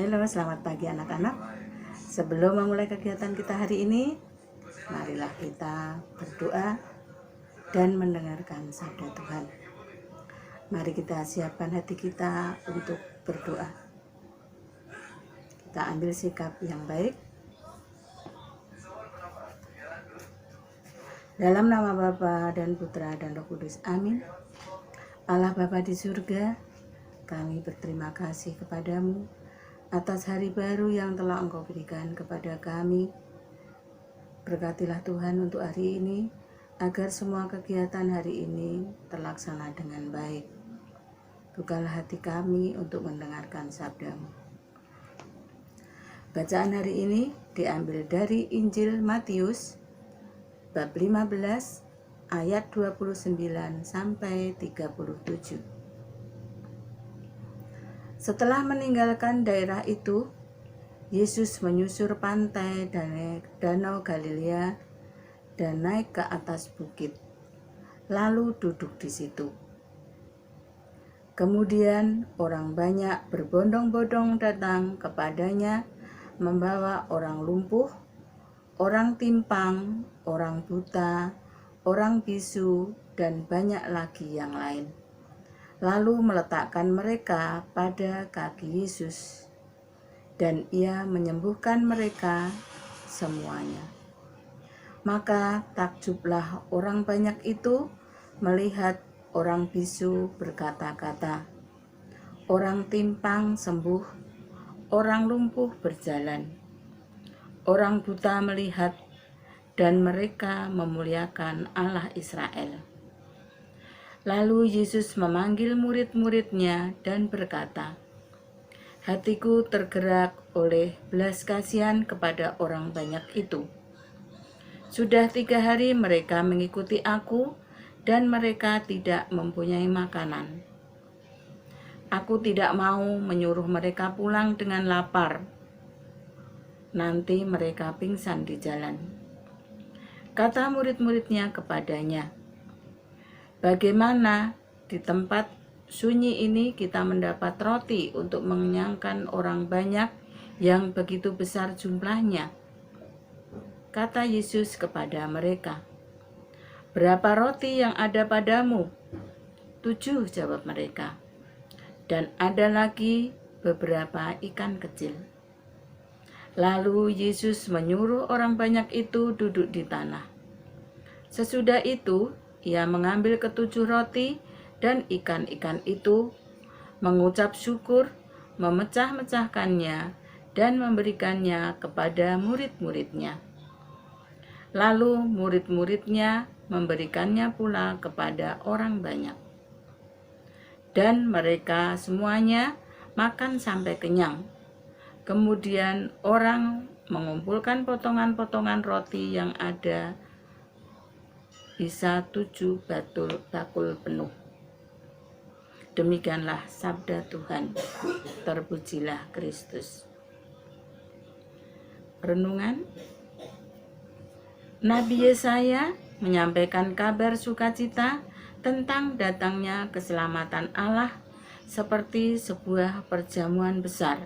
Halo, selamat pagi anak-anak. Sebelum memulai kegiatan kita hari ini, marilah kita berdoa dan mendengarkan sabda Tuhan. Mari kita siapkan hati kita untuk berdoa. Kita ambil sikap yang baik. Dalam nama Bapa dan Putra dan Roh Kudus, amin. Allah Bapa di surga, kami berterima kasih kepadamu atas hari baru yang telah Engkau berikan kepada kami. Berkatilah Tuhan untuk hari ini, agar semua kegiatan hari ini terlaksana dengan baik. Bukalah hati kami untuk mendengarkan sabda-Mu. Bacaan hari ini diambil dari Injil Matius, bab 15, ayat 29 sampai 37. Setelah meninggalkan daerah itu, Yesus menyusur pantai Danau Galilea dan naik ke atas bukit, lalu duduk di situ. Kemudian orang banyak berbondong-bondong datang kepadanya, membawa orang lumpuh, orang timpang, orang buta, orang bisu, dan banyak lagi yang lain. Lalu meletakkan mereka pada kaki Yesus, dan Ia menyembuhkan mereka semuanya. Maka takjublah orang banyak itu melihat orang bisu berkata-kata, orang timpang sembuh, orang lumpuh berjalan, orang buta melihat, dan mereka memuliakan Allah Israel. Lalu Yesus memanggil murid-muridnya dan berkata, hatiku tergerak oleh belas kasihan kepada orang banyak itu. Sudah 3 hari mereka mengikuti aku, dan mereka tidak mempunyai makanan. Aku tidak mau menyuruh mereka pulang dengan lapar. Nanti mereka pingsan di jalan. Kata murid-muridnya kepadanya, bagaimana di tempat sunyi ini kita mendapat roti untuk mengenyangkan orang banyak yang begitu besar jumlahnya? Kata Yesus kepada mereka, berapa roti yang ada padamu? 7, jawab mereka. Dan ada lagi beberapa ikan kecil. Lalu Yesus menyuruh orang banyak itu duduk di tanah. Sesudah itu, Ia mengambil ke7 roti dan ikan-ikan itu, mengucap syukur, memecah-mecahkannya, dan memberikannya kepada murid-muridnya. Lalu murid-muridnya memberikannya pula kepada orang banyak. Dan mereka semuanya makan sampai kenyang. Kemudian orang mengumpulkan potongan-potongan roti yang ada bisa 7 bakul penuh. Demikianlah sabda Tuhan. Terpujilah Kristus. Renungan. Nabi Yesaya menyampaikan kabar sukacita tentang datangnya keselamatan Allah seperti sebuah perjamuan besar.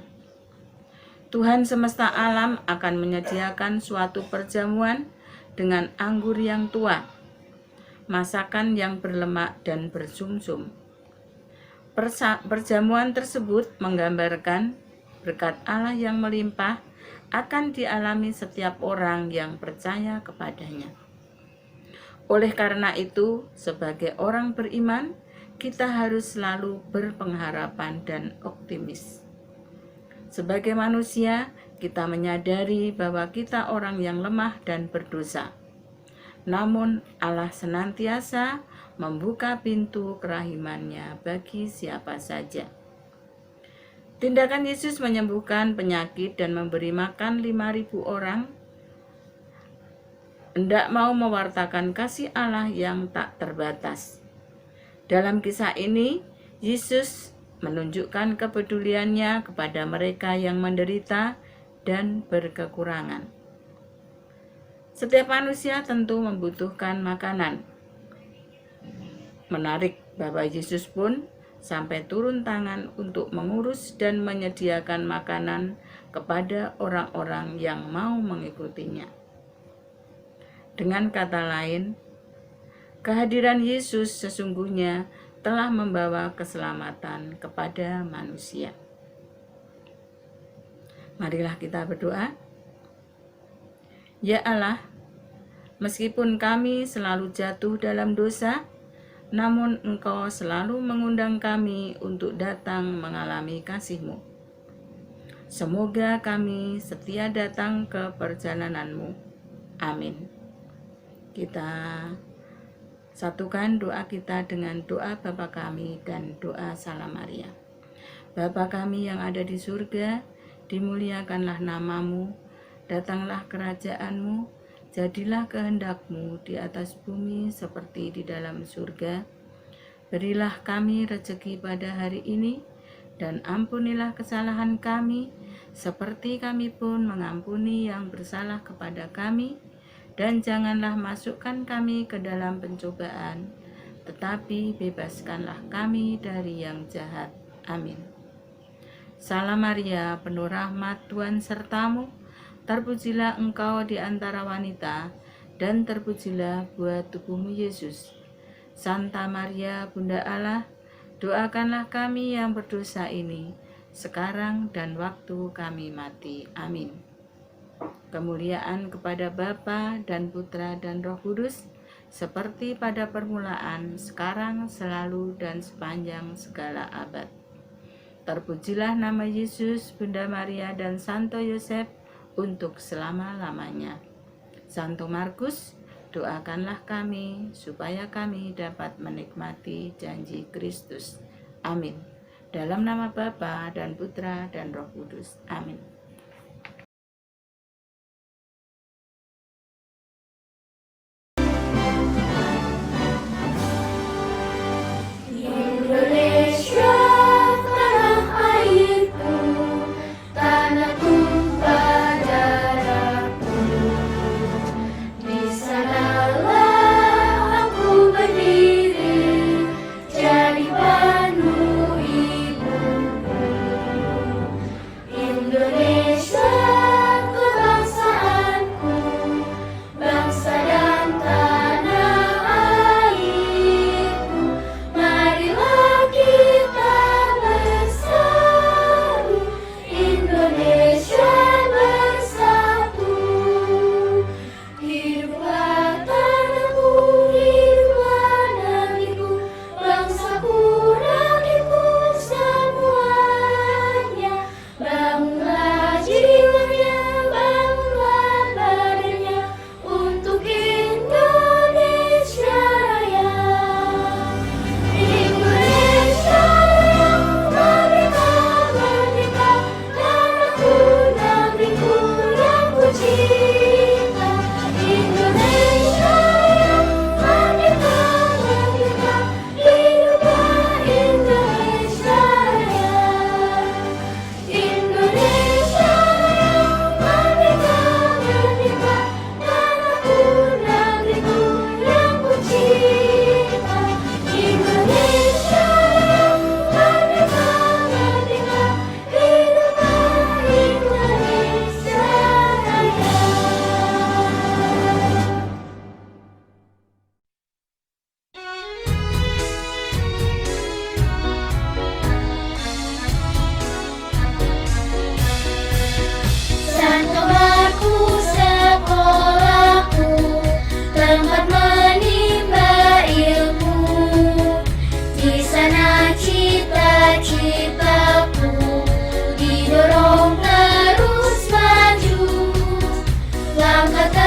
Tuhan semesta alam akan menyediakan suatu perjamuan dengan anggur yang tua, masakan yang berlemak dan bersumsum. Perjamuan tersebut menggambarkan berkat Allah yang melimpah akan dialami setiap orang yang percaya kepadanya. Oleh karena itu, sebagai orang beriman, kita harus selalu berpengharapan dan optimis. Sebagai manusia, kita menyadari bahwa kita orang yang lemah dan berdosa. Namun Allah senantiasa membuka pintu kerahimannya bagi siapa saja. Tindakan Yesus menyembuhkan penyakit dan memberi makan 5.000 orang hendak mau mewartakan kasih Allah yang tak terbatas. Dalam kisah ini, Yesus menunjukkan kepeduliannya kepada mereka yang menderita dan berkekurangan. Setiap manusia tentu membutuhkan makanan. Menarik bahwa Yesus pun sampai turun tangan untuk mengurus dan menyediakan makanan kepada orang-orang yang mau mengikutinya. Dengan kata lain, kehadiran Yesus sesungguhnya telah membawa keselamatan kepada manusia. Marilah kita berdoa. Ya Allah, meskipun kami selalu jatuh dalam dosa, namun Engkau selalu mengundang kami untuk datang mengalami kasih-Mu. Semoga kami setia datang ke perjalanan-Mu. Amin. Kita satukan doa kita dengan doa Bapa kami dan doa Salam Maria. Bapa kami yang ada di surga, dimuliakanlah nama-Mu, datanglah kerajaan-Mu, jadilah kehendak-Mu di atas bumi seperti di dalam surga. Berilah kami rezeki pada hari ini, dan ampunilah kesalahan kami, seperti kami pun mengampuni yang bersalah kepada kami. Dan janganlah masukkan kami ke dalam pencobaan, tetapi bebaskanlah kami dari yang jahat. Amin. Salam Maria, penuh rahmat, Tuhan sertamu. Terpujilah engkau di antara wanita, dan terpujilah buah tubuhmu Yesus. Santa Maria, Bunda Allah, doakanlah kami yang berdosa ini, sekarang dan waktu kami mati. Amin. Kemuliaan kepada Bapa dan Putra dan Roh Kudus, seperti pada permulaan, sekarang, selalu, dan sepanjang segala abad. Terpujilah nama Yesus, Bunda Maria, dan Santo Yosef, untuk selama-lamanya. Santo Markus, doakanlah kami supaya kami dapat menikmati janji Kristus. Amin. Dalam nama Bapa dan Putra dan Roh Kudus. Amin. Langkah